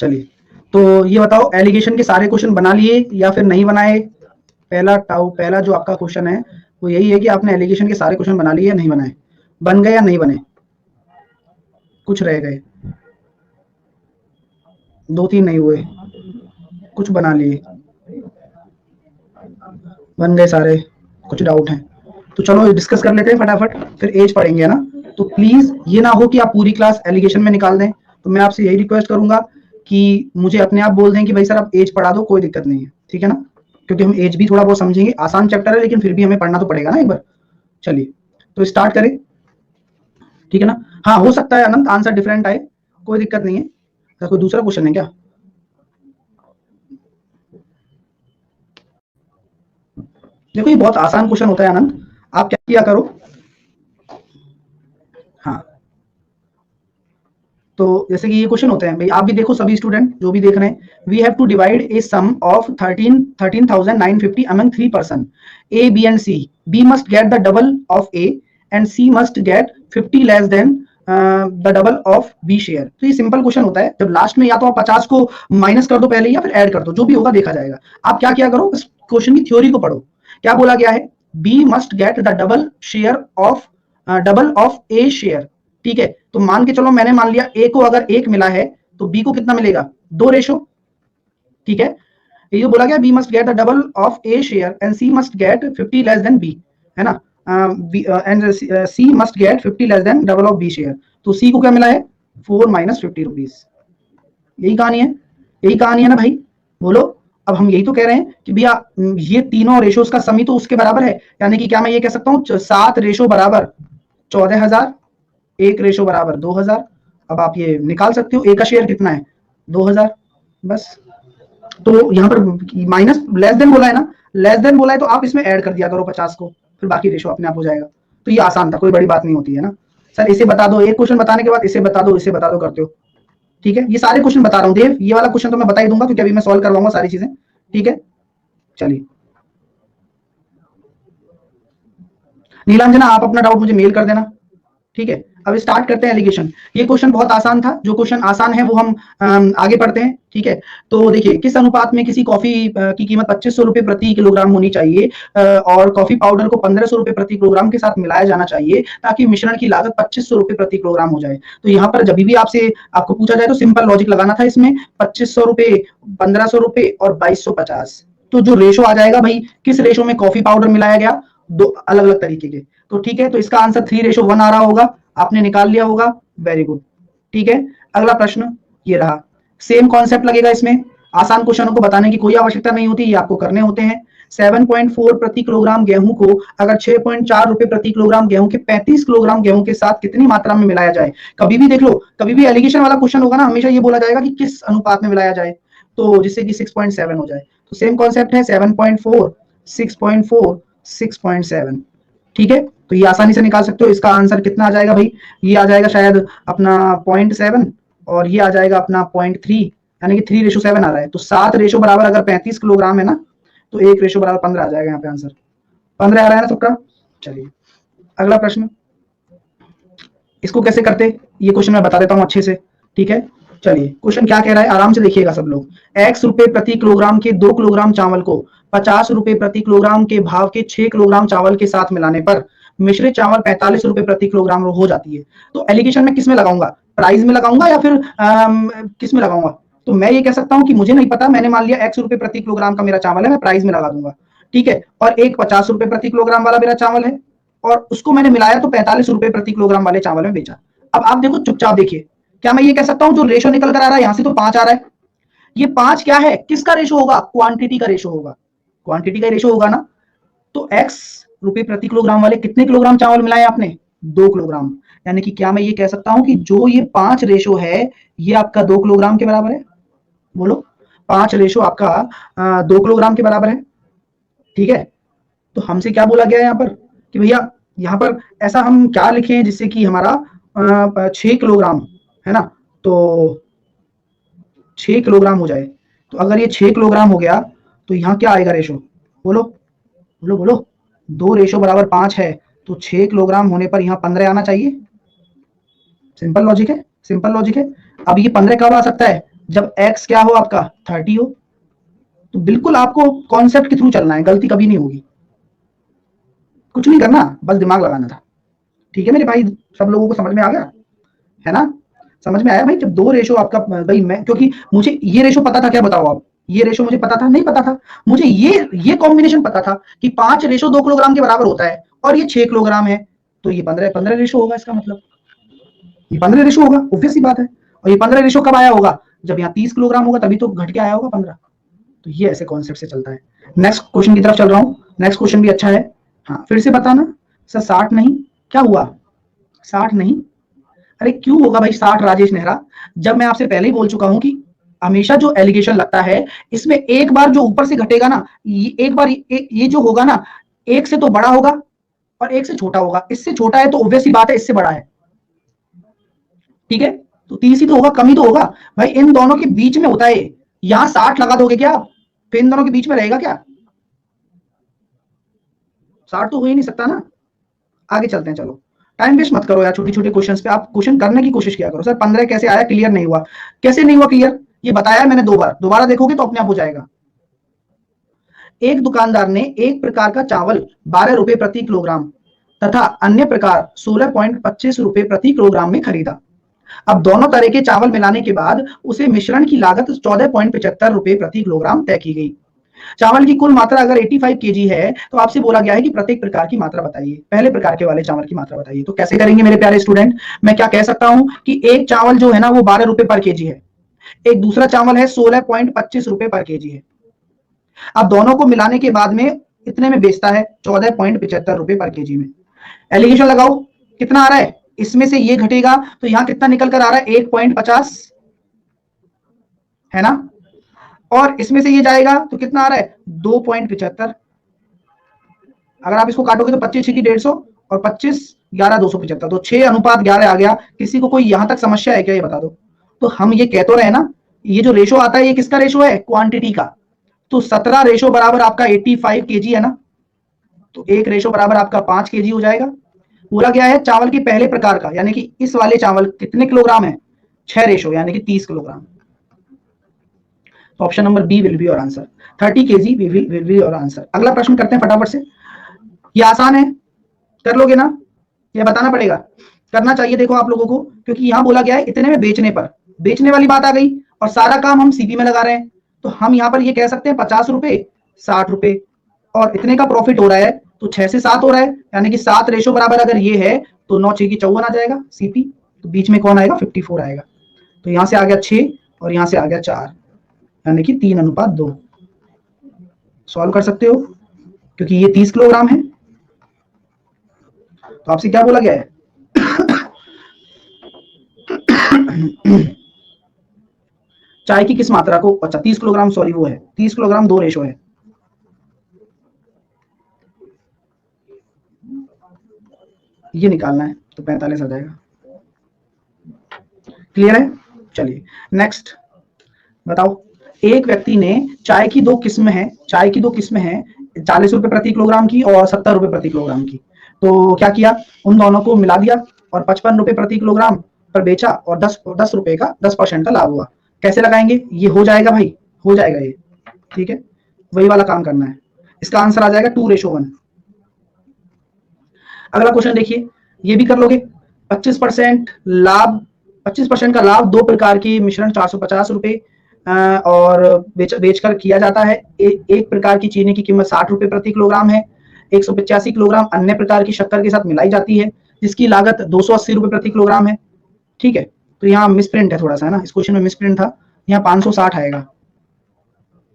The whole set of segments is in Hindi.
चलिए, तो ये बताओ एलिगेशन के सारे क्वेश्चन बना लिए या फिर नहीं बनाए? पहला जो आपका क्वेश्चन है वो यही है कि आपने एलिगेशन के सारे क्वेश्चन बना लिए या नहीं बनाए? बन गए या नहीं बने? कुछ रह गए, 2-3 नहीं हुए, कुछ बना लिए, बन गए सारे, कुछ डाउट है? तो चलो डिस्कस कर लेते हैं फटाफट, फिर एज पढ़ेंगे, है ना? तो प्लीज ये ना हो कि आप पूरी क्लास एलिगेशन में निकाल दें। तो मैं आपसे यही रिक्वेस्ट करूंगा कि मुझे अपने आप बोल दें कि भाई सर आप एज पढ़ा दो, कोई दिक्कत नहीं है, ठीक है ना? क्योंकि हम एज भी थोड़ा बहुत समझेंगे, आसान चैप्टर है लेकिन फिर भी हमें पढ़ना तो पड़ेगा ना एक बार। चलिए, तो स्टार्ट करें, ठीक है ना? हाँ, हो सकता है अनंत आंसर डिफरेंट आए, कोई दिक्कत नहीं है। तो कोई दूसरा क्वेश्चन है क्या? देखो ये बहुत आसान क्वेश्चन होता है अनंत, आप क्या किया करो। हाँ, तो जैसे कि ये क्वेश्चन होते हैं भाई, आप भी देखो, सभी स्टूडेंट जो भी देख रहे हैं, we have to divide a sum of 13,950 among 3 person A B and C. B must get the double of A and C must get 50 less than the double of B share. तो ये सिंपल क्वेश्चन होता है, जब लास्ट में या तो आप 50 को माइनस कर दो पहले या फिर ऐड कर दो, जो भी होगा देखा जाएगा। आप क्या किया करो, इस क्वेश्चन की थ्योरी को पढ़ो। क्या बोला गया है? B must get the double of A share, ठीक है? तो मान के चलो, मैंने मान लिया ए को अगर 1 मिला है तो बी को कितना मिलेगा? 2 रेशो, ठीक है? ये जो बोला गया B must get the double of A share and C must get 50 less than B, है ना? And C must get 50 less than double of B share. तो सी को क्या मिला है? 4 माइनस 50 रुपीज। यही कहानी है, यही कहानी है ना भाई? बोलो। अब हम यही तो कह रहे हैं कि भैया ये तीनों रेशोज का समी तो उसके बराबर है, यानी कि क्या मैं ये कह सकता हूँ 7 रेशो बराबर 14,000, 1 रेशो बराबर 2,000। अब आप ये निकाल सकते हो, ए का शेयर कितना है? 2,000, बस। तो यहाँ पर माइनस लेस देन बोला है ना, लेस देन बोला है तो आप इसमें ऐड कर दिया करो 50 को, फिर बाकी रेशो अपने आप हो जाएगा। तो ये आसान था, कोई बड़ी बात नहीं होती है ना। सर इसे बता दो, एक क्वेश्चन बताने के बाद इसे बता दो, इसे बता दो करते हो, ठीक है? ये सारे क्वेश्चन बता रहा हूँ देव, ये वाला क्वेश्चन तो मैं बता ही दूंगा क्योंकि अभी मैं सॉल्व करवाऊंगा सारी चीजें, ठीक है? चलिए, नीलांजना आप अपना डाउट मुझे मेल कर देना, ठीक है? अब स्टार्ट करते हैं एलिगेशन। ये क्वेश्चन बहुत आसान था, जो क्वेश्चन आसान है वो हम आगे पढ़ते हैं, ठीक है? तो देखिए, किस अनुपात में किसी कॉफी की कीमत 2500 रुपए प्रति किलोग्राम होनी चाहिए और कॉफी पाउडर को 1500 रुपए प्रति किलोग्राम के साथ मिलाया जाना चाहिए ताकि मिश्रण की लागत 2500 रुपए प्रति किलोग्राम हो जाए? तो यहाँ पर जब भी आपसे आपको पूछा जाए तो सिंपल लॉजिक लगाना था इसमें, 2500 रुपए, 1500 रुपए और 2250। तो जो रेशो आ जाएगा भाई, किस रेशो में कॉफी पाउडर मिलाया गया, दो अलग अलग तरीके के। तो ठीक है, तो इसका आंसर 3:1 आ रहा होगा, आपने निकाल लिया होगा, वेरी गुड, ठीक है? अगला प्रश्न ये रहा, सेम कॉन्सेप्ट लगेगा इसमें। आसान क्वेश्चनों को बताने की कोई आवश्यकता नहीं होती, ये आपको करने होते हैं। 7.4 प्रति किलोग्राम गेहूं को अगर 6.4 रुपए प्रति किलोग्राम गेहूं के 35 किलोग्राम गेहूं के साथ कितनी मात्रा में मिलाया जाए? कभी भी देख लो, कभी भी एलिगेशन वाला क्वेश्चन होगा ना, हमेशा ये बोला जाएगा कि किस अनुपात में मिलाया जाए, तो जिससे कि 6.7 हो जाए। तो सेम कॉन्सेप्ट है, 7.4, 6.4, 6.7, ठीक है? तो ये आसानी से निकाल सकते हो। इसका आंसर कितना आ जाएगा भाई? ये आ जाएगा शायद अपना 0.7 और ये आ जाएगा अपना 0.3, यानी कि 3:7 आ रहा है। तो 7 रेशो बराबर अगर 35 किलोग्राम है ना, तो 1 रेशो बराबर 15 आ जाएगा यहाँ पे आंसर। 15 आ रहा है ना सबका? चलिए, अगला प्रश्न, इसको कैसे करते, ये क्वेश्चन मैं बता देता हूँ अच्छे से, ठीक है? चलिए, क्वेश्चन क्या कह रहा है, आराम से देखिएगा सब लोग। x रुपए प्रति किलोग्राम के 2 किलोग्राम चावल को 50 रुपए प्रति किलोग्राम के भाव के 6 किलोग्राम चावल के साथ मिलाने पर मिश्रित चावल 45 रुपए प्रति किलोग्राम हो जाती है। तो एलिगेशन में किस में लगाऊंगा, प्राइस में लगाऊंगा या फिर किस में लगाऊंगा? तो मैं ये कह सकता हूँ कि मुझे नहीं पता, मैंने मान लिया x रुपए प्रति किलोग्राम का मेरा चावल है, मैं प्राइस में लगा दूंगा, ठीक है? और एक 50 रुपए प्रति किलोग्राम वाला मेरा चावल है और उसको मैंने मिलाया तो 45 रुपए प्रति किलोग्राम वाले चावल में बेचा। अब आप देखो, चुपचाप देखिए, क्या मैं ये कह सकता हूं जो रेशो निकल कर आ रहा है, यहां से तो 5 आ रहा है, ये 5 क्या है, किसका रेशो होगा? क्वांटिटी का रेशो होगा, क्वांटिटी का रेशो होगा ना। तो x रुपए प्रति किलोग्राम वाले कितने किलोग्राम चावल मिलाए आपने? 2 किलोग्राम। यानी कि क्या मैं ये कह सकता हूं कि जो ये 5 रेशो है ये आपका 2 किलोग्राम के बराबर है? बोलो, 5 रेशो आपका 2 किलोग्राम के बराबर है, ठीक है? तो हमसे क्या बोला गया है यहाँ पर कि भैया यहाँ पर ऐसा हम क्या लिखें जिससे कि हमारा 6 किलोग्राम, है ना? तो 6 किलोग्राम हो जाए। तो अगर ये 6 किलोग्राम हो गया तो यहाँ क्या आएगा रेशो? बोलो बोलो बोलो, 2 रेशो बराबर 5 है, तो 6 किलोग्राम होने पर यहाँ 15 आना चाहिए। सिंपल लॉजिक है, सिंपल लॉजिक है। अब ये 15 कब आ सकता है? जब x क्या हो आपका 30 हो। तो बिल्कुल आपको कॉन्सेप्ट के थ्रू चलना है, गलती कभी नहीं होगी, कुछ नहीं करना, बस दिमाग लगाना था। ठीक है मेरे भाई, सब लोगों को समझ में आ गया है ना? समझ में आया भाई? जब दो रेशो आपका भाई, मैं क्योंकि मुझे ये रेशो पता था, क्या बताओ आप, ये रेशो मुझे पता था नहीं पता था, मुझे ये कॉम्बिनेशन पता था कि 5:2 किलोग्राम के बराबर होता है और ये 6 किलोग्राम है, तो ये 15 रेशो होगा, इसका मतलब ये 15 रेशो होगा, ऑब्वियस सी बात है। और ये 15 रेशो कब आया होगा? जब यहाँ 30 किलोग्राम होगा, तभी तो घट के आया होगा 15। तो ये ऐसे कॉन्सेप्ट से चलता है। नेक्स्ट क्वेश्चन की तरफ चल रहा हूँ, नेक्स्ट क्वेश्चन भी अच्छा है। हाँ फिर से बताना सर, 60 नहीं, क्या हुआ 60 नहीं? अरे क्यों होगा भाई 60 राजेश नेहरा? जब मैं आपसे पहले ही बोल चुका हूं कि हमेशा जो एलिगेशन लगता है, इसमें एक बार जो ऊपर से घटेगा ना, एक बार ये जो होगा ना, एक से तो बड़ा होगा और एक से छोटा होगा। इससे छोटा है तो ऑब्वियस ही बात है इससे बड़ा है, ठीक है? तो 30 ही तो होगा, कम ही तो होगा भाई, इन दोनों के बीच में होता है। यहां 60 लगा दोगे क्या? फिर इन दोनों के बीच में रहेगा क्या? 60 तो हो ही नहीं सकता ना। आगे चलते हैं, चलो टाइम वेस्ट मत करो यार, छोटी छोटी क्वेश्चंस पे आप क्वेश्चन करने की कोशिश किया करो। सर 15 कैसे आया, क्लियर नहीं हुआ? कैसे नहीं हुआ क्लियर? ये बताया मैंने 2 बार, दोबारा देखोगे तो अपने आप हो जाएगा। एक दुकानदार ने एक प्रकार का चावल 12 रुपए प्रति किलोग्राम तथा अन्य प्रकार 16.25 रुपए प्रति किलोग्राम में खरीदा। अब दोनों तरह के चावल मिलाने के बाद उसे मिश्रण की लागत 14.75 रुपए प्रति किलोग्राम तय की गई। चावल की कुल मात्रा अगर 85 केजी है तो आपसे बोला गया है कि प्रत्येक प्रकार की मात्रा बताइए, पहले प्रकार के वाले चावल की मात्रा बताइए। तो कैसे करेंगे मेरे प्यारे स्टूडेंट? मैं क्या कह सकता हूं कि एक चावल जो है ना वो 12 रुपए पर केजी है, एक दूसरा चावल है 16.25 रुपए पर केजी है। अब दोनों को मिलाने के बाद में इतने में बेचता है 14.75 रुपए पर केजी में। एलिगेशन लगाओ, कितना आ रहा है? इसमें से ये घटेगा तो यहां कितना निकल कर आ रहा है? 1.50 है ना, और इसमें से ये जाएगा तो कितना आ रहा है? 2.75। अगर आप इसको काटोगे तो 25 की 150 और 25 11 275, तो 6:11 आ गया। किसी को कोई यहां तक समस्या है क्या, ये बता दो। तो हम ये कह तो रहे ना, ये जो रेशो आता है ये किसका रेशो है? क्वांटिटी का। तो 17 रेशो बराबर आपका 85 केजी है ना, तो एक रेशो बराबर आपका 5 केजी हो जाएगा। बोला गया है चावल के पहले प्रकार का, यानी कि इस वाले चावल कितने किलोग्राम है? 6 रेशो, यानी कि 30 किलोग्राम। तो option number B will be your answer, 30 KG will be your answer. अगला प्रश्न करते हैं फटाफट से, ये आसान है, कर लोगे ना? ये बताना पड़ेगा, करना चाहिए देखो आप लोगों को, क्योंकि यहां बोला गया है इतने में बेचने पर, बेचने वाली बात आ गई और सारा काम हम सीपी में लगा रहे हैं। तो हम यहां पर ये कह सकते हैं 50 रुपए 60 रुपए, और इतने का प्रॉफिट हो रहा है तो 6 से 7 हो रहा है, यानी कि 7 रेशो बराबर अगर ये है तो 9 6 की 54 आ जाएगा सीपी। तो बीच में कौन आएगा? 54 आएगा। तो यहां से आ गया 6 और यहां से आ गया 4, यानी कि 3:2। सॉल्व कर सकते हो क्योंकि ये 30 किलोग्राम है। तो आपसे क्या बोला गया है? चाय की किस मात्रा को, अच्छा 30 किलोग्राम, सॉरी वो है 30 किलोग्राम 2 रेशो है, ये निकालना है तो 45 आ जाएगा। क्लियर है? चलिए नेक्स्ट बताओ। एक व्यक्ति ने चाय की 2 किस्में हैं, चाय की 2 किस्में हैं 40 रुपए प्रति किलोग्राम की और 70 रुपए प्रति किलोग्राम की। तो क्या किया, उन दोनों को मिला दिया और 55 रुपए प्रति किलोग्राम पर बेचा और 10 रुपए का 10% का लाभ हुआ। कैसे लगाएंगे? ये हो जाएगा भाई, हो जाएगा ये, ठीक है, वही वाला काम करना है। इसका आंसर आ जाएगा 2:1। अगला क्वेश्चन देखिए, ये भी कर लोगे। 25% लाभ, 25% का लाभ 2 प्रकार की मिश्रण 450 रुपए और बेचकर किया जाता है। एक प्रकार की चीनी की कीमत 60 रुपए प्रति किलोग्राम है। 185 किलोग्राम अन्य प्रकार की शक्कर के साथ मिलाई जाती है जिसकी लागत 280 रुपए प्रति किलोग्राम है। ठीक है, तो यहाँ मिसप्रिंट है थोड़ा सा, है ना, इस क्वेश्चन में मिसप्रिंट था, यहाँ 560 आएगा।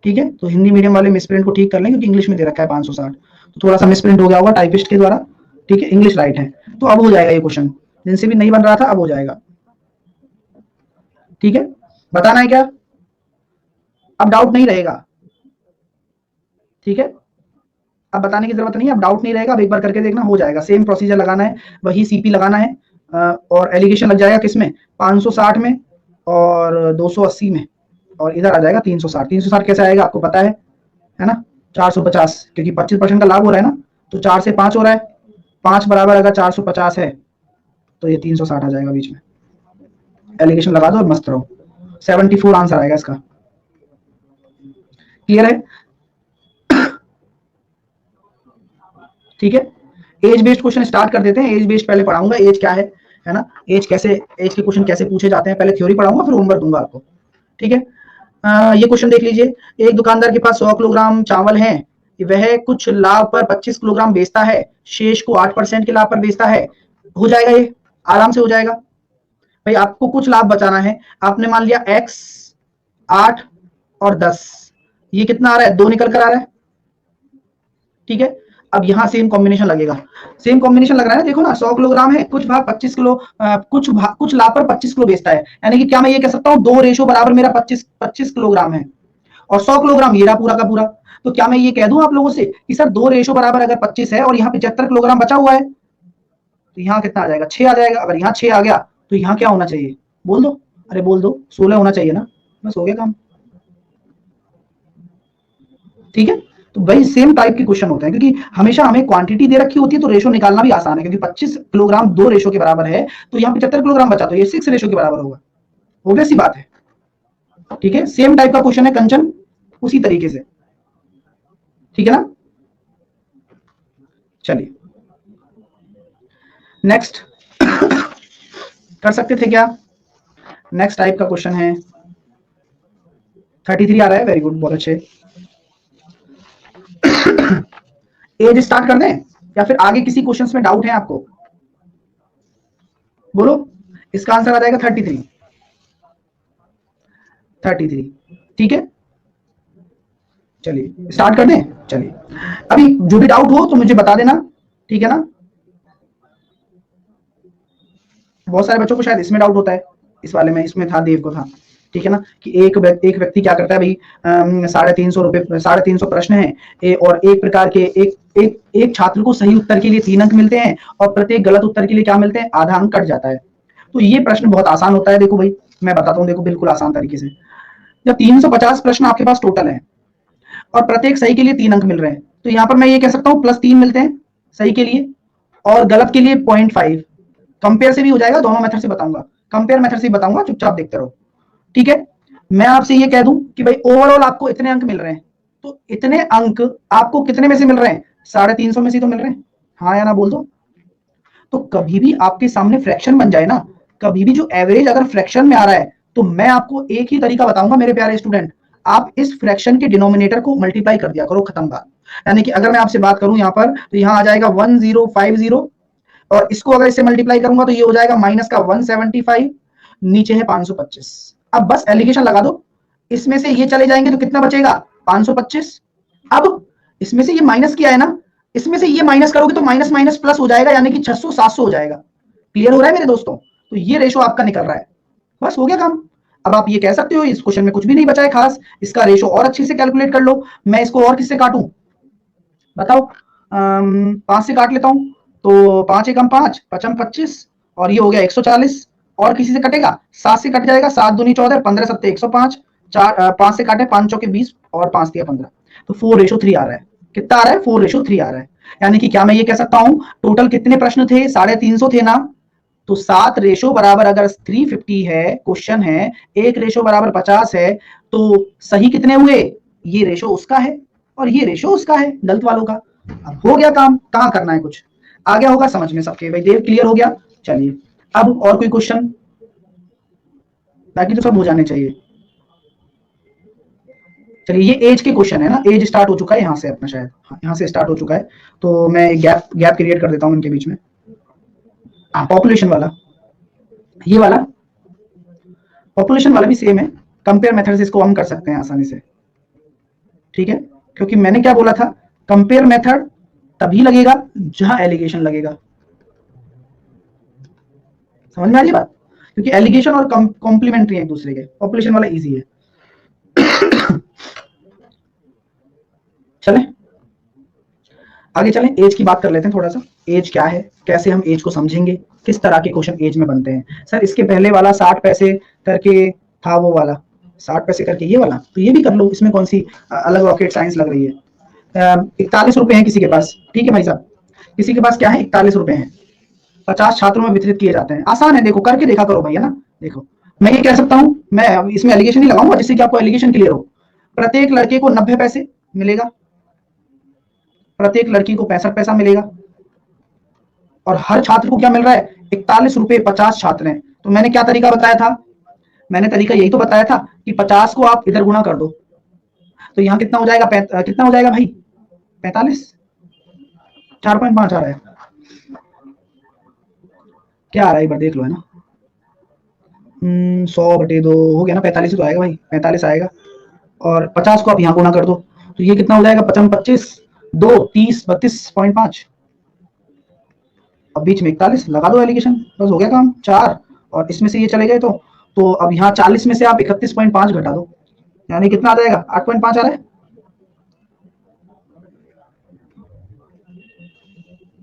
ठीक है, तो हिंदी मीडियम वाले मिसप्रिंट को ठीक कर लें क्योंकि इंग्लिश में दे रखा है 560, तो थोड़ा सा मिसप्रिंट हो गया होगा टाइपिस्ट के द्वारा। ठीक है, इंग्लिश राइट है, तो अब हो जाएगा ये क्वेश्चन, जिनसे भी नहीं बन रहा था अब हो जाएगा। ठीक है, बताना है क्या? अब डाउट नहीं रहेगा, ठीक है, अब बताने की जरूरत नहीं है, अब डाउट नहीं रहेगा, अब एक बार करके देखना, हो जाएगा। सेम प्रोसीजर लगाना है, वही सीपी लगाना है और एलिगेशन लग जाएगा किसमें? 560 में और 280 में, और इधर आ जाएगा 360। 360 कैसे आएगा आपको पता है ना? 450, क्योंकि 25% का लाभ हो रहा है ना, तो 4 से 5 हो रहा है, 5 बराबर अगर 450 है तो ये 360 आ जाएगा बीच में। एलिगेशन लगा दो और मस्त रहो। 74 आंसर आएगा इसका। क्लियर है? ठीक है, एज बेस्ड क्वेश्चन स्टार्ट कर देते हैं। एज बेस्ड पहले पढ़ाऊंगा, एज क्या है ना, एज कैसे, एज के क्वेश्चन कैसे पूछे जाते हैं, पहले थ्योरी पढ़ाऊंगा फिर होमवर्क दूंगा आपको। ठीक है, ये क्वेश्चन देख लीजिए। एक दुकानदार के पास 100 किलोग्राम चावल है, वह कुछ लाभ पर 25 किलोग्राम बेचता है, शेष को 8% के लाभ पर बेचता है। हो जाएगा, ये आराम से हो जाएगा भाई। आपको कुछ लाभ बचाना है, आपने मान लिया x 8 और 10, ये कितना आ रहा है, 2 निकल कर आ रहा है। ठीक है, अब यहां सेम कॉम्बिनेशन लगेगा, सेम कॉम्बिनेशन लग रहा है ना, देखो ना 100 किलोग्राम है, कुछ भाग 25 किलो, कुछ लाभ पर 25 किलो बेचता है, यानी कि क्या मैं ये कह सकता हूं 2 रेशो बराबर मेरा 25 किलोग्राम है और 100 किलोग्राम ये रहा पूरा का पूरा। तो क्या मैं ये कह दूं आप लोगों से कि सर 2 रेशो बराबर अगर 25 है और यहाँ 75 किलोग्राम बचा हुआ है, तो यहाँ कितना आ जाएगा, 6 आ जाएगा। अगर यहाँ 6 आ गया तो यहाँ क्या होना चाहिए, बोल दो, अरे बोल दो, 16 होना चाहिए ना, बस हो गया काम। ठीक है, तो भाई सेम टाइप के क्वेश्चन होते हैं, क्योंकि हमेशा हमें क्वांटिटी दे रखी होती है तो रेशो निकालना भी आसान है, क्योंकि 25 किलोग्राम 2 रेशो के बराबर है, तो यहाँ 75 किलोग्राम बचा, तो ये 6 रेशो के बराबर होगा। ऑब्वियस सी बात है। ठीक है, सेम टाइप का क्वेश्चन है कंचन, उसी तरीके से। ठीक है ना, चलिए नेक्स्ट कर सकते थे क्या? नेक्स्ट टाइप का क्वेश्चन है 33 आ रहा है, वेरी गुड, बहुत अच्छे। एज स्टार्ट कर दें या फिर आगे किसी क्वेश्चंस में डाउट है आपको, बोलो। इसका आंसर आ जाएगा 33। ठीक है, चलिए स्टार्ट कर दें। चलिए, अभी जो भी डाउट हो तो मुझे बता देना, ठीक है ना। बहुत सारे बच्चों को शायद इसमें डाउट होता है, इस वाले में, इसमें था, देव को था। ठीक है ना, कि एक व्यक्ति क्या करता है भाई, 350 रुपए, 350 प्रश्न है और एक प्रकार के एक छात्र को सही उत्तर के लिए 3 अंक मिलते हैं और प्रत्येक गलत उत्तर के लिए क्या मिलते हैं, आधा अंक कट जाता है। तो ये प्रश्न बहुत आसान होता है। देखो भाई मैं बताता हूँ, देखो बिल्कुल आसान तरीके से। जब 350 प्रश्न आपके पास टोटल है और प्रत्येक सही के लिए 3 अंक मिल रहे हैं, तो यहाँ पर मैं ये कह सकता हूँ +3 मिलते हैं सही के लिए और गलत के लिए 0.5। कंपेयर से भी हो जाएगा, दोनों मेथड से बताऊंगा, कंपेयर मेथड से बताऊंगा, चुपचाप देखते रहो। ठीक है, मैं आपसे ये कह दूं कि भाई ओवरऑल आपको इतने अंक मिल रहे हैं, तो इतने अंक आपको कितने में से मिल रहे हैं, 350 में से तो मिल रहे हैं, हाँ या ना बोल दो। तो कभी भी आपके सामने फ्रैक्शन बन जाए ना, कभी भी जो एवरेज अगर फ्रैक्शन में आ रहा है, तो मैं आपको एक ही तरीका बताऊंगा मेरे प्यारे स्टूडेंट, आप इस फ्रैक्शन के डिनोमिनेटर को मल्टीप्लाई कर दिया करो, खत्म बात। यानी कि अगर मैं आपसे बात करूं यहाँ पर, तो यहाँ आ जाएगा 1050 और इसको अगर इससे मल्टीप्लाई करूंगा तो ये हो जाएगा माइनस का 175, नीचे है 525। अब बस एलिगेशन लगा दो, इसमें से ये चले जाएंगे तो कितना बचेगा, 525। अब इसमें से ये माइनस किया है ना, इसमें से ये माइनस करोगे तो माइनस माइनस प्लस हो जाएगा, यानी कि 600 700 हो जाएगा। क्लियर हो रहा है मेरे दोस्तों? तो ये रेशो आपका निकल रहा है, बस हो गया काम। अब आप ये कह सकते हो इस क्वेश्चन में कुछ भी नहीं बचा है खास, इसका रेशो और अच्छे से कैलकुलेट कर लो। मैं इसको और किससे काटूं बताओ, 5 से काट लेता हूं, तो 5 एकम 5, 5 25 और ये हो गया 140। और किसी से कटेगा, 7 से कट जाएगा, 7 दूनी 14, 15 सत्ते 105, 5 से काटे 5 चौके 20 और 5 दिया 15, तो 4:3 आ रहा है। कितना आ रहा है, 4:3 आ रहा है। यानी कि क्या मैं ये कह सकता हूं टोटल कितने प्रश्न थे, 350 थे ना, तो 7 रेशो बराबर अगर 350 है, क्वेश्चन है 1 रेशो बराबर 50 है, तो सही कितने हुए, ये रेशो उसका है और ये रेशो उसका है, गलत वालों का। अब हो गया काम, कहां करना है कुछ, आ गया होगा समझ में सबके, भाई देव क्लियर हो गया। चलिए अब और कोई क्वेश्चन, बाकी तो सब हो जाने चाहिए। चलिए ये एज के क्वेश्चन है ना, एज स्टार्ट हो चुका है यहाँ से अपना, शायद यहाँ से स्टार्ट हो चुका है, तो मैं गैप क्रिएट कर देता हूँ इनके बीच में। पॉपुलेशन वाला, ये वाला पॉपुलेशन वाला भी सेम है, कंपेयर मेथड से इसको हम कर सकते हैं आसानी से। ठीक है, क्योंकि मैंने क्या बोला था, कंपेयर मेथड तभी लगेगा जहां एलिगेशन लगेगा। समझ में आ रही बात, क्योंकि एलिगेशन और कॉम्प्लीमेंट्री है एक दूसरे के, पॉपुलेशन वाला इजी है। चलें आगे चलें, एज की बात कर लेते हैं थोड़ा सा। एज क्या है, कैसे हम एज को समझेंगे, किस तरह के क्वेश्चन एज में बनते हैं। सर इसके पहले वाला 60 पैसे करके था, वो वाला 60 पैसे करके ये वाला, तो ये भी कर लो, इसमें कौन सी अलग रॉकेट साइंस लग रही है। 41 रुपए है किसी के पास, ठीक है भाई साहब, किसी के पास क्या है, 41 रुपए है, 50 छात्रों में वितरित किए जाते हैं। आसान है, देखो करके देखा करो भाई, है ना। देखो मैं ये कह सकता हूं, मैं इसमें एलिगेशन ही लगाऊंगा जिससे कि आपको एलिगेशन क्लियर हो। प्रत्येक लड़के को 90 पैसे मिलेगा, प्रत्येक लड़की को 65 पैसा मिलेगा, और हर छात्र को क्या मिल रहा है, 41 रुपए। 50 छात्र हैं, तो मैंने क्या तरीका बताया था, मैंने तरीका यही तो बताया था कि 50 को आप इधर गुणा कर दो, तो यहाँ कितना हो जाएगा, कितना हो जाएगा भाई, 45, 4.5 आ रहा है, क्या आ रहा है एक बार देख लो, है ना। 100/2 हो गया ना, 45 तो आएगा भाई, 45 आएगा, और 50 को आप यहाँ गुणा कर दो, तो ये कितना हो जाएगा, 55, 25, 2, 30, 32.5, अब बीच में 41 लगा दो एलिगेशन, बस हो गया काम। 4 और इसमें से ये चले गए, तो अब यहाँ 40 में से आप 31.5 घटा दो, यानी कितना आ जाएगा, 8.5 आ रहा है,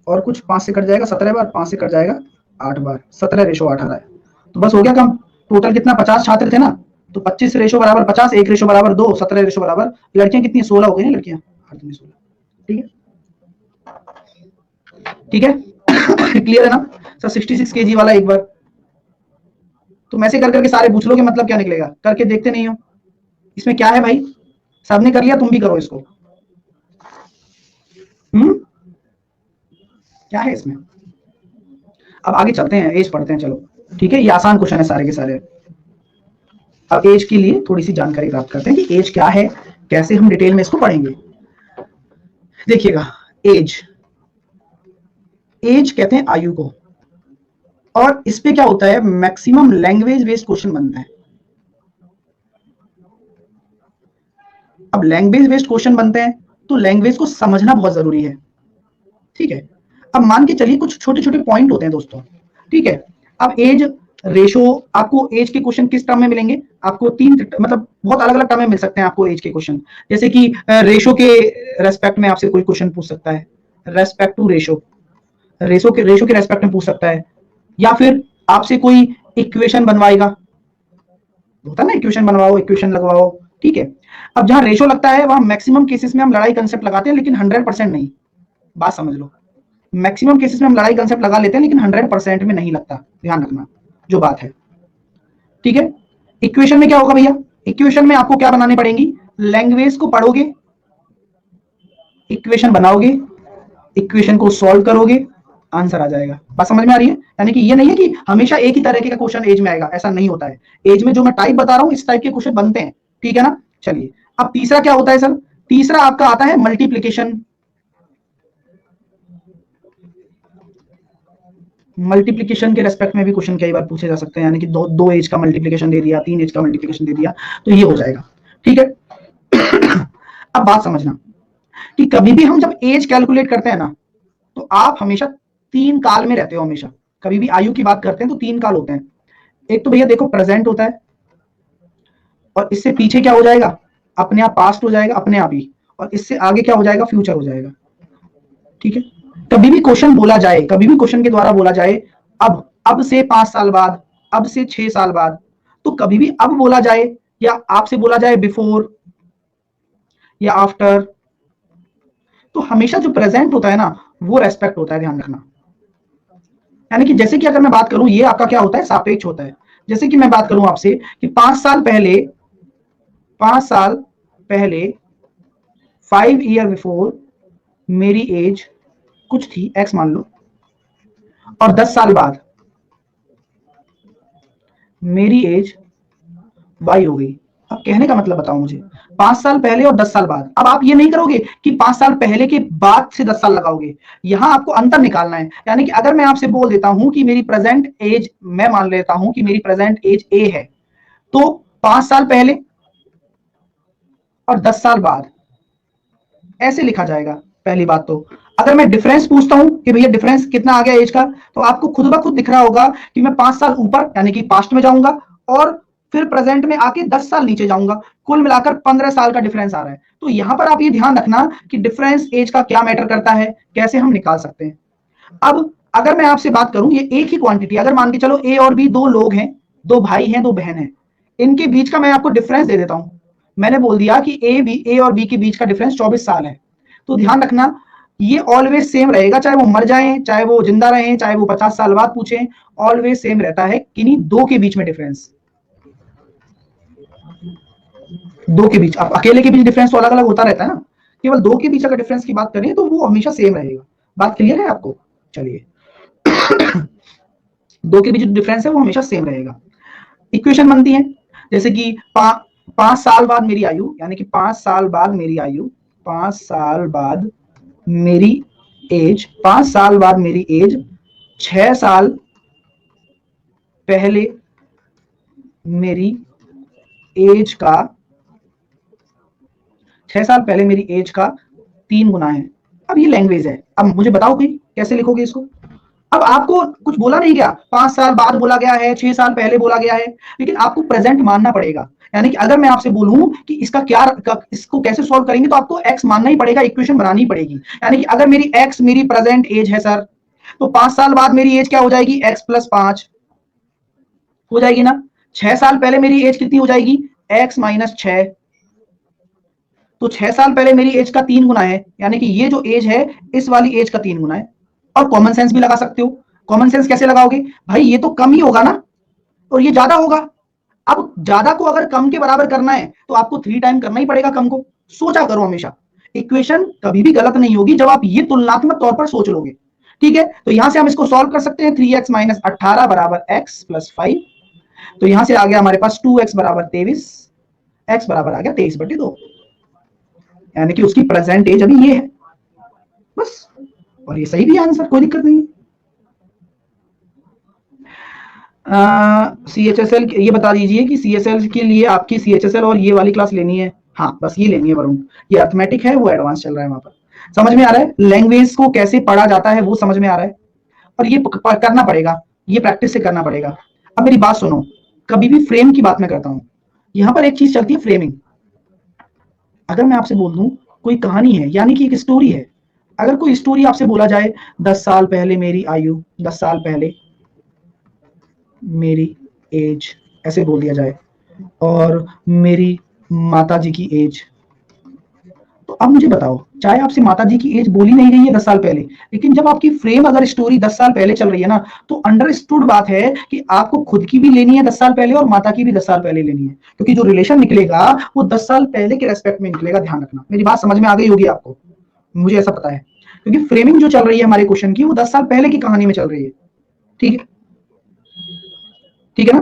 और कुछ 5 से कट जाएगा 17 बार, 5 से कट जाएगा 8 बार, 17:8 आ रहा है, तो बस हो गया काम। टोटल कितना, 50 छात्र थे ना, तो 25 रेशो बराबर 50, 1 रेशो बराबर 2, 17 रेशो बराबर, लड़कियां कितनी, 16 हो गई ना लड़कियां, 16, ठीक है, ठीक है। क्लियर है ना सर। 66 केजी वाला एक बार तुम ऐसे कर करके सारे पूछ लोगे, मतलब क्या निकलेगा, करके देखते नहीं हो। इसमें क्या है भाई, सबने कर लिया, तुम भी करो इसको। क्या है इसमें, अब आगे चलते हैं, एज पढ़ते हैं, चलो ठीक है, ये आसान क्वेश्चन है सारे के सारे। अब एज के लिए थोड़ी सी जानकारी प्राप्त करते हैं कि एज क्या है, कैसे हम डिटेल में इसको पढ़ेंगे। देखिएगा, एज, एज कहते हैं आयु को, और इस पे क्या होता है, मैक्सिमम लैंग्वेज बेस्ड क्वेश्चन बनता है। अब लैंग्वेज बेस्ड क्वेश्चन बनते हैं तो लैंग्वेज को समझना बहुत जरूरी है, ठीक है। अब मान के चलिए कुछ छोटे छोटे पॉइंट होते हैं दोस्तों, ठीक है। अब एज रेशो, आपको एज के क्वेश्चन किस टर्म में मिलेंगे, आपको तीन, मतलब बहुत अलग अलग टर्म में मिल सकते हैं आपको एज के क्वेश्चन, जैसे कि रेशो के रेस्पेक्ट में आपसे कोई क्वेश्चन पूछ सकता है, रेस्पेक्ट टू रेशो, रेशो के रेस्पेक्ट में पूछ सकता है, या फिर आपसे कोई इक्वेशन बनवाएगा, होता है ना, इक्वेशन बनवाओ, इक्वेशन लगवाओ, ठीक है। अब जहां रेशो लगता है वहां मैक्सिमम केसेस में हम लड़ाई कंसेप्ट लगाते हैं, लेकिन 100% नहीं, बात समझ लो, मैक्सिमम केसेस में हम लड़ाई कंसेप्ट लगा लेते हैं, लेकिन 100% में नहीं लगता, ध्यान रखना जो बात है, ठीक है। इक्वेशन में क्या होगा भैया, इक्वेशन में आपको क्या बनानी पड़ेगी, लैंग्वेज को पढ़ोगे, इक्वेशन बनाओगे, इक्वेशन को सॉल्व करोगे, आंसर आ जाएगा। बात समझ में आ रही है, यानी कि ये नहीं है कि हमेशा एक ही तरह का क्वेश्चन एज में आएगा, ऐसा नहीं होता है। एज में जो मैं टाइप बता रहा हूं इस टाइप के क्वेश्चन बनते हैं, ठीक है ना। चलिए, अब तीसरा क्या होता है सर, तीसरा आपका आता है मल्टीप्लीकेशन। मल्टीप्लीकेशन के रेस्पेक्ट में भी क्वेश्चन कई बार पूछे जा सकते हैं, यानी कि दो एज का मल्टीप्लीकेशन दे दिया, 3 एज का मल्टीप्लीकेशन दे दिया, तो ये हो जाएगा, ठीक है। अब बात समझना कि कभी भी हम जब एज कैलकुलेट करते हैं ना, तो आप हमेशा 3 काल में रहते हो, हमेशा कभी भी आयु की बात करते हैं तो 3 काल होते हैं। एक तो भैया देखो प्रेजेंट होता है, और इससे पीछे क्या हो जाएगा, अपने आप पास्ट हो जाएगा अपने आप ही, और इससे आगे क्या हो जाएगा, फ्यूचर हो जाएगा, ठीक है। कभी भी क्वेश्चन बोला जाए, कभी भी क्वेश्चन के द्वारा बोला जाए, अब से 5 साल बाद, अब से 6 साल बाद, तो कभी भी अब बोला जाए या आपसे बोला जाए बिफोर या आफ्टर, तो हमेशा जो प्रेजेंट होता है ना वो रेस्पेक्ट होता है, ध्यान रखना। यानी कि जैसे कि अगर मैं बात करूं, ये आपका क्या होता है, सापेक्ष होता है। जैसे कि मैं बात करूं आपसे कि 5 साल पहले, 5 साल पहले, 5 ईयर बिफोर मेरी एज कुछ थी, एक्स मान लो, और 10 साल बाद मेरी एज वाई हो गई। अब कहने का मतलब बताओ मुझे, 5 साल पहले और 10 साल बाद। अब आप ये नहीं करोगे कि 5 साल पहले के बाद से 10 साल लगाओगे, यहां आपको अंतर निकालना है। यानी कि अगर मैं आपसे बोल देता हूं कि मेरी प्रेजेंट एज, मैं मान लेता हूं कि मेरी प्रेजेंट एज ए है, तो 5 साल पहले और 10 साल बाद ऐसे लिखा जाएगा। पहली बात तो अगर मैं डिफरेंस पूछता हूं कि भैया डिफरेंस कितना आ गया एज का, तो आपको खुद ब खुद दिख रहा होगा कि मैं 5 साल ऊपर यानी कि पास्ट में जाऊंगा, और फिर प्रेजेंट में आके 10 साल नीचे जाऊंगा, कुल मिलाकर 15 साल का डिफरेंस आ रहा है। तो यहां पर आप ये ध्यान रखना कि डिफरेंस एज का क्या मैटर करता है, कैसे हम निकाल सकते हैं। अब अगर मैं आपसे बात करूं, ये एक ही क्वांटिटी, अगर मान के चलो ए और बी 2 लोग हैं, 2 भाई हैं, 2 बहन हैं, इनके बीच का मैं आपको डिफरेंस दे देता हूं। मैंने बोल दिया कि ए और बी के बीच का डिफरेंस 24 साल है, तो ध्यान रखना ये ऑलवेज सेम रहेगा, चाहे वो मर जाएं, चाहे वो जिंदा रहें, चाहे वो 50 साल बाद पूछें, ऑलवेज सेम रहता है किन्हीं 2 के बीच में डिफरेंस। दो के बीच, अब अकेले के बीच डिफरेंस तो अलग अलग होता रहता है ना, केवल दो के बीच अगर डिफरेंस की बात करें तो वो हमेशा सेम रहेगा। बात क्लियर है आपको? चलिए दो के बीच जो डिफरेंस है वो हमेशा सेम रहेगा। इक्वेशन बनती है जैसे कि 5 साल बाद मेरी आयु, यानी कि 5 साल बाद मेरी आयु, 5 साल बाद मेरी एज, 5 साल बाद मेरी एज 6 साल पहले मेरी एज का, 6 साल पहले मेरी एज का 3 गुना है। अब ये लैंग्वेज है, अब मुझे बताओ कि कैसे लिखोगे इसको। अब आपको कुछ बोला नहीं गया, 5 साल बाद बोला गया है, 6 साल पहले बोला गया है, लेकिन आपको प्रेजेंट मानना पड़ेगा। यानी कि अगर मैं आपसे बोलूं कि इसका क्या, इसको कैसे सॉल्व करेंगे, तो आपको एक्स मानना ही पड़ेगा, इक्वेशन बनानी पड़ेगी। यानी कि अगर मेरी एक्स मेरी प्रेजेंट एज है सर, तो 5 साल बाद मेरी एज क्या हो जाएगी, x+5 हो जाएगी ना। 6 साल पहले मेरी एज कितनी हो जाएगी, x-6। तो 6 साल पहले मेरी एज का 3 गुना है, यानी कि ये जो एज है इस वाली एज का 3 गुना है। और कॉमन सेंस भी लगा सकते हो। कॉमन सेंस कैसे लगाओगे भाई, ये तो कम ही होगा ना, और ये ज्यादा होगा। अब ज्यादा को अगर कम के बराबर करना है तो आपको 3 टाइम करना ही पड़ेगा कम को। सोचा करो हमेशा, इक्वेशन कभी भी गलत नहीं होगी जब आप ये तुलनात्मक तौर पर सोच लोगे। ठीक है, तो यहां से हम इसको सॉल्व कर सकते हैं। 3x-18 बराबर x+5। तो यहां से आ गया हमारे पास 2x बराबर 23, x बराबर आ गया 23/2, यानी कि उसकी प्रेजेंट एज अभी ये है बस। और ये सही भी आंसर, कोई दिक्कत नहीं। CHSL ये बता दीजिए कि CSL के लिए आपकी CHSL और ये वाली क्लास लेनी है। हाँ बस ये लेनी है वरुण, ये अर्थमेटिक है, वो एडवांस चल रहा है वहां पर। समझ में आ रहा है लैंग्वेज को कैसे पढ़ा जाता है, वो समझ में आ रहा है। और ये करना पड़ेगा, ये प्रैक्टिस से करना पड़ेगा। अब मेरी बात सुनो, कभी भी फ्रेम की बात मैं करता हूँ, यहाँ पर एक चीज चलती है फ्रेमिंग। अगर मैं आपसे बोल दूं कोई कहानी है, यानी कि एक स्टोरी है, अगर कोई स्टोरी आपसे बोला जाए 10 साल पहले मेरी आयु, 10 साल पहले मेरी एज, ऐसे बोल दिया जाए, और मेरी माता जी की एज, तो अब मुझे बताओ, चाहे आपसे माता जी की एज बोली नहीं गई है 10 साल पहले, लेकिन जब आपकी फ्रेम अगर स्टोरी 10 साल पहले चल रही है ना, तो अंडरस्टूड बात है कि आपको खुद की भी लेनी है 10 साल पहले और माता की भी 10 साल पहले लेनी है, क्योंकि जो रिलेशन निकलेगा वो 10 साल पहले के रेस्पेक्ट में निकलेगा। ध्यान रखना, मेरी बात समझ में आ गई होगी आपको, मुझे ऐसा पता है, क्योंकि फ्रेमिंग जो चल रही है हमारे क्वेश्चन की वो 10 साल पहले की कहानी में चल रही है। ठीक है, ठीक है ना,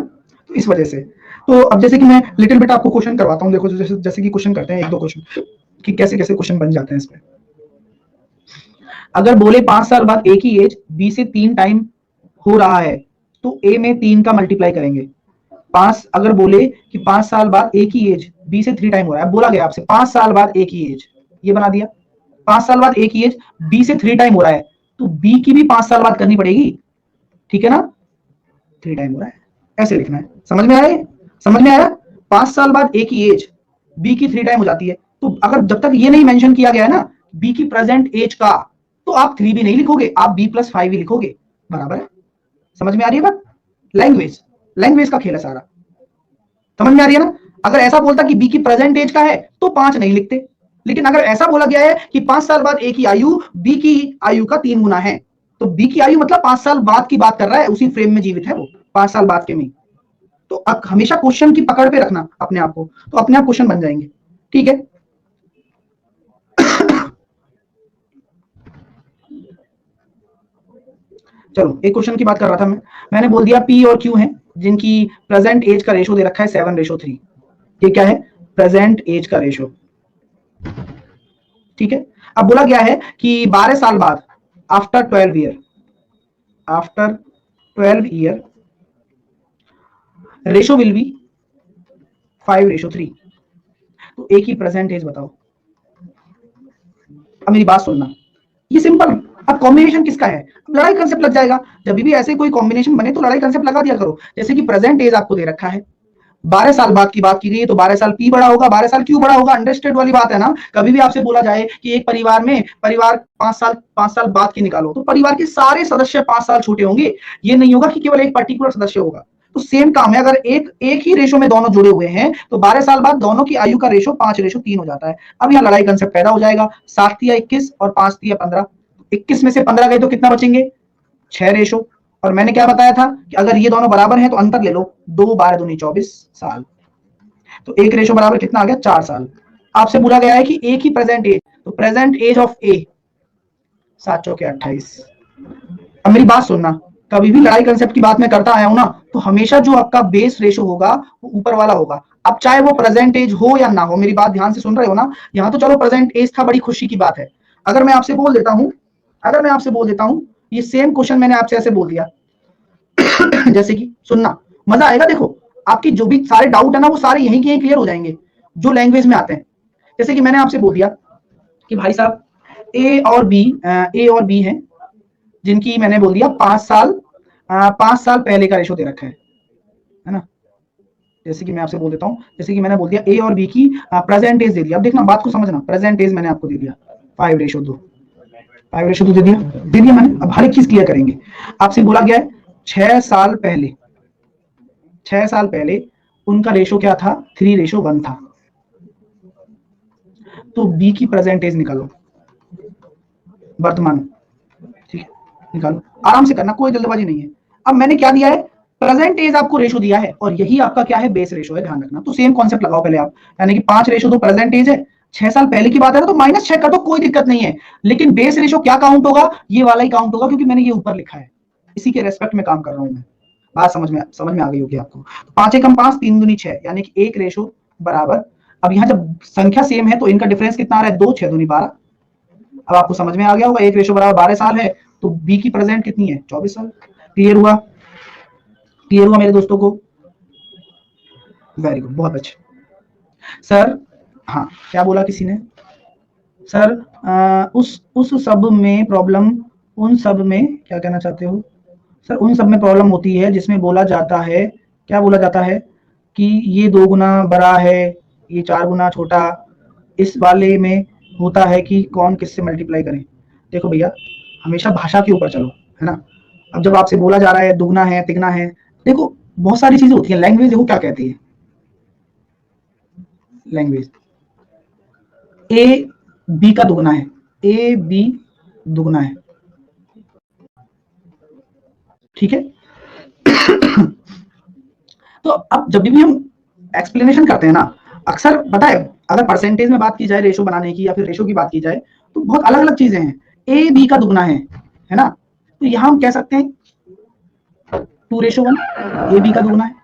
तो इस वजह से। तो अब जैसे कि मैं लिटिल बिट आपको क्वेश्चन करवाता हूँ, देखो जैसे जैसे कि क्वेश्चन करते हैं 1-2 क्वेश्चन कि कैसे कैसे क्वेश्चन बन जाते हैं इसमें। अगर बोले 5 साल बाद ए की एज बी से 3 टाइम हो रहा है, तो ए में 3 का मल्टीप्लाई करेंगे। अगर बोले कि 5 साल बाद ए की एज बी से 3 टाइम हो रहा है, बोला गया आपसे 5 साल बाद ए की एज, ये बना दिया। 5 साल बाद ए की एज बी से 3 टाइम हो रहा है, तो बी की भी 5 साल बाद करनी पड़ेगी। ठीक है ना, 3 टाइम हो रहा है, ऐसे लिखना है। समझ में आ रहा है, समझ में आया। 5 साल बाद ए की एज बी की 3 टाइम हो जाती है, तो अगर जब तक ये नहीं मेंशन किया गया है ना बी की प्रेजेंट एज का, तो आप 3 भी नहीं लिखोगे, आप b+5 ही लिखोगे। बराबर है, समझ में आ रही है बात। लैंग्वेज, लैंग्वेज का खेल है सारा, समझ में आ रही है ना। अगर ऐसा बोलता कि बी की प्रेजेंट एज का है तो 5 नहीं लिखते, लेकिन अगर ऐसा बोला गया है कि 5 साल बाद ए की आयु बी की आयु का 3 गुना है, तो बी की आयु मतलब 5 साल बाद की बात कर रहा है, उसी फ्रेम में जीवित है वो, 5 साल बाद के में। तो हमेशा क्वेश्चन की पकड़ पे रखना अपने आप को, तो अपने आप क्वेश्चन बन जाएंगे। ठीक है, चलो एक क्वेश्चन की बात कर रहा था मैंने बोल दिया पी और क्यू है जिनकी प्रेजेंट एज का रेशो दे रखा है 7:3। ये क्या है, प्रेजेंट एज का रेशो। ठीक है, अब बोला गया है कि 12 साल बाद, after 12 year, after 12 year ratio will be 5:3। तो ए की प्रेजेंट एज बताओ। अब मेरी बात सुनना, ये सिंपल। अब कॉम्बिनेशन किसका है, लड़ाई कंसेप्ट लग जाएगा। जब भी ऐसे कोई कॉम्बिनेशन बने तो लड़ाई कंसेप्ट लगा दिया करो। जैसे कि प्रेजेंट एज आपको दे रखा है, 12 साल बाद की बात की गई है, तो 12 साल पी बड़ा होगा, 12 साल क्यों बड़ा होगा, अंडरस्टैंड वाली बात है ना। कभी भी आपसे बोला जाए कि एक परिवार में, परिवार 5 साल बाद की निकालो, तो परिवार के सारे सदस्य 5 साल छोटे होंगे, ये नहीं होगा कि केवल एक पर्टिकुलर सदस्य होगा। तो सेम काम है, अगर एक ही रेशो में दोनों जुड़े हुए हैं, तो 12 साल बाद दोनों की आयु का रेशो 5:3 हो जाता है। अब यहाँ लड़ाई कंसेप्ट पैदा हो जाएगा, 7×3 = 21 और 5×3 = 15। 21 में से 15 गए तो कितना बचेंगे, 6 रेशो। और मैंने क्या बताया था कि अगर ये दोनों बराबर हैं तो अंतर ले लो, 2 12 दूनी 24 साल। तो एक रेशो बराबर कितना आ गया 4 साल। आपसे बोला गया है कि ए की प्रेजेंट एज, तो प्रेजेंट एज ऑफ ए 7 चौके 28। अब मेरी बात सुनना, कभी भी लड़ाई कंसेप्ट की बात मैं करता आया हूं ना, तो हमेशा जो आपका बेस रेशो होगा वो ऊपर वाला होगा। अब चाहे वो प्रेजेंट एज हो या ना हो, मेरी बात ध्यान से सुन रहे हो ना, यहाँ तो चलो प्रेजेंट एज था, बड़ी खुशी की बात है। अगर मैं आपसे बोल देता हूं, ये सेम क्वेश्चन मैंने आपसे ऐसे बोल दिया जैसे कि सुनना, मजा आएगा। देखो आपकी जो भी सारे डाउट है ना, वो सारे यहीं के यहीं क्लियर हो जाएंगे जो लैंग्वेज में आते हैं। जैसे कि मैंने आपसे बोल दिया कि भाई साहब ए और बी हैं, जिनकी मैंने बोल दिया 5 साल पहले का रेशो दे रखा है ना। जैसे कि मैं आपसे बोल देता हूं, जैसे कि मैंने बोल दिया ए और बी की प्रेजेंट एज दे दिया। अब देखना, बात को समझना, प्रेजेंट एज मैंने आपको दे दिया 5:2, 5:2 दे दिया मैंने। अब हर एक चीज क्लियर करेंगे। आपसे बोला गया है 6 साल पहले उनका रेशो क्या था, 3:1 था। तो बी की प्रेजेंट एज निकालो, वर्तमान, ठीक है, निकालो, आराम से करना, कोई जल्दबाजी नहीं है। अब मैंने क्या दिया है, प्रेजेंट एज आपको रेशो दिया है, और यही आपका क्या है, बेस रेशो है, ध्यान रखना। तो सेम कॉन्सेप्ट लगाओ पहले आप, यानी कि 5:2 प्रेजेंट एज है, 6 साल पहले की बात है तो -6 कर दो, कोई दिक्कत नहीं है। लेकिन बेस रेशो क्या काउंट होगा, ये वाला ही काउंट होगा, क्योंकि मैंने ये ऊपर लिखा है, इसी के रेस्पेक्ट में काम कर रहा हूं मैं। बात समझ में आ गई होगी आपको। 5 एकम 5, 3 दूनी 6, यानी कि एक रेशो बराबर। अब यहाँ जब संख्या सेम है तो इनका डिफरेंस कितना आ रहा है, 2, 6 दूनी 12। अब आपको समझ में आ गया होगा, एक रेशो बराबर 12 साल है, तो बी की प्रेजेंट कितनी है, 24 साल। क्लियर हुआ, क्लियर हुआ मेरे दोस्तों को? वेरी गुड, बहुत अच्छे सर। हाँ, क्या बोला किसी ने, सर उस सब में प्रॉब्लम, उन सब में क्या कहना चाहते हो सर? उन सब में प्रॉब्लम होती है जिसमें बोला जाता है, क्या बोला जाता है कि ये 2 गुना बड़ा है, ये 4 गुना छोटा। इस वाले में होता है कि कौन किससे मल्टीप्लाई करें। देखो भैया, हमेशा भाषा के ऊपर चलो, है ना। अब जब आपसे बोला जा रहा है दुगना है, तिगना है, देखो बहुत सारी चीजें होती है। लैंग्वेज देखो क्या कहती है, लैंग्वेज ए बी का दुगना है, ए बी दुगना है, ठीक है। तो अब जब भी हम एक्सप्लेनेशन करते हैं ना, अक्सर पता है, अगर परसेंटेज में बात की जाए रेशो बनाने की, या फिर रेशो की बात की जाए, तो बहुत अलग अलग चीजें हैं। ए बी का दुगना है ना, तो यहां हम कह सकते हैं 2:1, ए बी का दुगना है,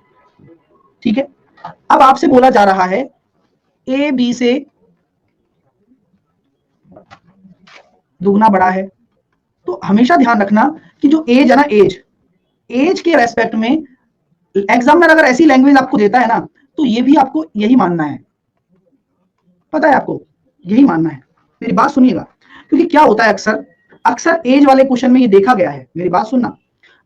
ठीक है। अब आपसे बोला जा रहा है ए बी से दुगना बड़ा है, तो हमेशा ध्यान रखना कि जो एज है ना, एज के रेस्पेक्ट में एग्जामिनर अगर ऐसी लैंग्वेज आपको देता है ना, तो ये भी आपको यही मानना है, पता है आपको, यही मानना है। मेरी बात सुनिएगा, क्योंकि क्या होता है, अक्सर अक्सर एज वाले क्वेश्चन में ये देखा गया है, मेरी बात सुनना,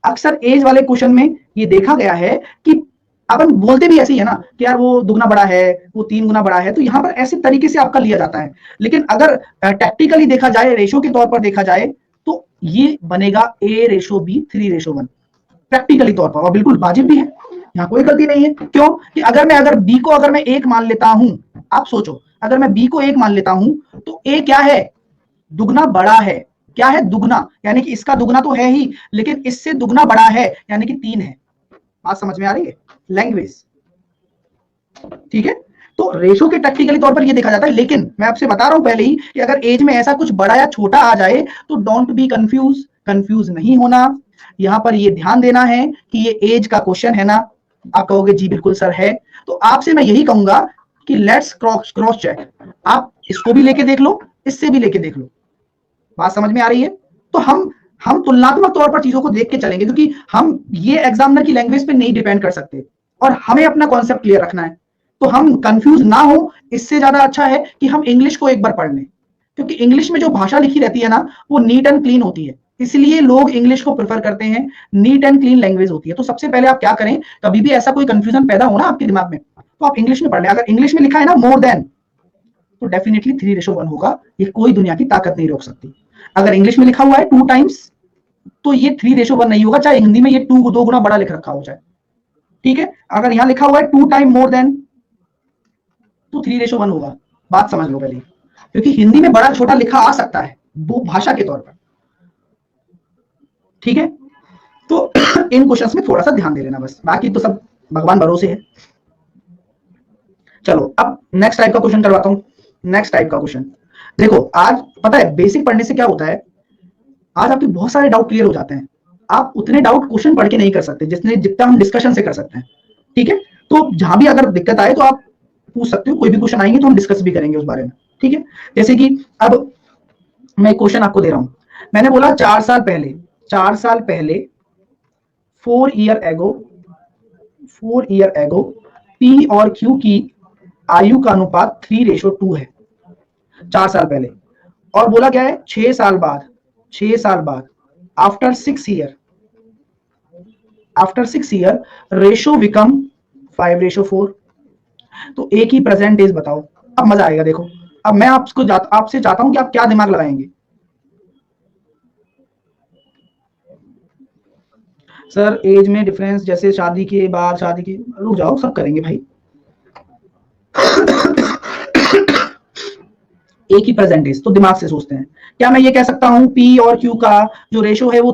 अक्सर एज वाले क्वेश्चन में ये देखा गया है कि अपन बोलते भी ऐसे ही है ना कि यार वो दुगना बड़ा है, वो 3 गुना बड़ा है, तो यहाँ पर ऐसे तरीके से आपका लिया जाता है। लेकिन अगर टैक्टिकली देखा जाए, रेशो के तौर पर देखा जाए, तो ये बनेगा A:B 3:1, प्रैक्टिकली तौर पर, और बिल्कुल वाजिब भी है, यहाँ कोई गलती नहीं है। क्यों कि अगर बी को अगर मैं 1 मान लेता हूं, आप सोचो, अगर मैं बी को 1 मान लेता हूं, तो ए क्या है, दुगना बड़ा है। क्या है, दुगना, यानी कि इसका दुगना तो है ही, लेकिन इससे दुगना बड़ा है, यानी कि 3 है। बात समझ में आ रही है, लैंग्वेज, ठीक है। तो रेशो के टैक्टिकली तौर पर ये देखा जाता है, लेकिन मैं आपसे बता रहा हूं पहले ही कि अगर एज में ऐसा कुछ बड़ा या छोटा आ जाए, तो डोंट बी कंफ्यूज, कंफ्यूज नहीं होना। यहां पर ये ध्यान देना है कि ये एज का क्वेश्चन है ना। आप कहोगे जी बिल्कुल सर है, तो आपसे मैं यही कहूंगा कि लेट्स क्रॉस चेक, आप इसको भी लेके देख लो, इससे भी लेके देख लो। बात समझ में आ रही है? तो हम तुलनात्मक तौर पर चीजों को देख के चलेंगे, क्योंकि हम ये एग्जामिनर की लैंग्वेज पे नहीं डिपेंड कर सकते, और हमें अपना कॉन्सेप्ट क्लियर रखना है। तो हम कंफ्यूज ना हो, इससे ज्यादा अच्छा है कि हम इंग्लिश को एक बार पढ़ लें, क्योंकि इंग्लिश में जो भाषा लिखी रहती है ना, वो नीट एंड क्लीन होती है, इसलिए लोग इंग्लिश को प्रेफर करते हैं। नीट एंड क्लीन लैंग्वेज होती है। तो सबसे पहले आप क्या करें, कभी भी ऐसा कोई कंफ्यूजन पैदा हो ना आपके दिमाग में, तो आप इंग्लिश में पढ़ लें। अगर इंग्लिश में लिखा है ना मोर देन, तो डेफिनेटली 3:1 होगा, ये कोई दुनिया की ताकत नहीं रोक सकती। अगर इंग्लिश में लिखा हुआ है 2 टाइम्स, तो ये 3:1 नहीं होगा, चाहे हिंदी में ये 2 गुना बड़ा लिख रखा हो जाए, ठीक है। अगर यहां लिखा हुआ है 2 टाइम मोर देन, तो 3:1 होगा। बात समझ लो पहले, क्योंकि हिंदी में बड़ा छोटा लिखा आ सकता है, वो भाषा के तौर पर, ठीक है। तो इन क्वेश्चंस में थोड़ा सा ध्यान दे लेना बस, बाकी तो सब भगवान भरोसे है। चलो अब नेक्स्ट टाइप का क्वेश्चन करवाता हूं। नेक्स्ट टाइप का क्वेश्चन देखो, आज पता है बेसिक पढ़ने से क्या होता है, आज आपके बहुत सारे डाउट क्लियर हो जाते हैं। आप उतने डाउट क्वेश्चन पढ़ के नहीं कर सकते जितना हम डिस्कशन से कर सकते हैं। ठीक है, तो जहां भी अगर दिक्कत आए तो आप पूछ सकते हो, कोई भी क्वेश्चन आएंगे तो हम डिस्कस भी करेंगे उस बारे में। ठीक है, जैसे कि अब मैं क्वेश्चन आपको दे रहा हूं। मैंने बोला 4 साल पहले 4 ईयर एगो पी और क्यू की आयु का अनुपात 3:2 है। 4 साल पहले, और बोला गया है 6 साल बाद आफ्टर 6 ईयर रेशो बिकम 5:4। तो एक ही प्रेजेंट एज बताओ। अब मजा आएगा, देखो अब मैं आपसे चाहता हूं कि आप क्या दिमाग लगाएंगे। सर एज में डिफरेंस जैसे शादी के बाद, शादी की, रुक जाओ सब करेंगे भाई। एक ही प्रेजेंट एज, तो दिमाग से सोचते हैं। क्या मैं ये कह सकता हूं पी और क्यू का जो रेशो है वो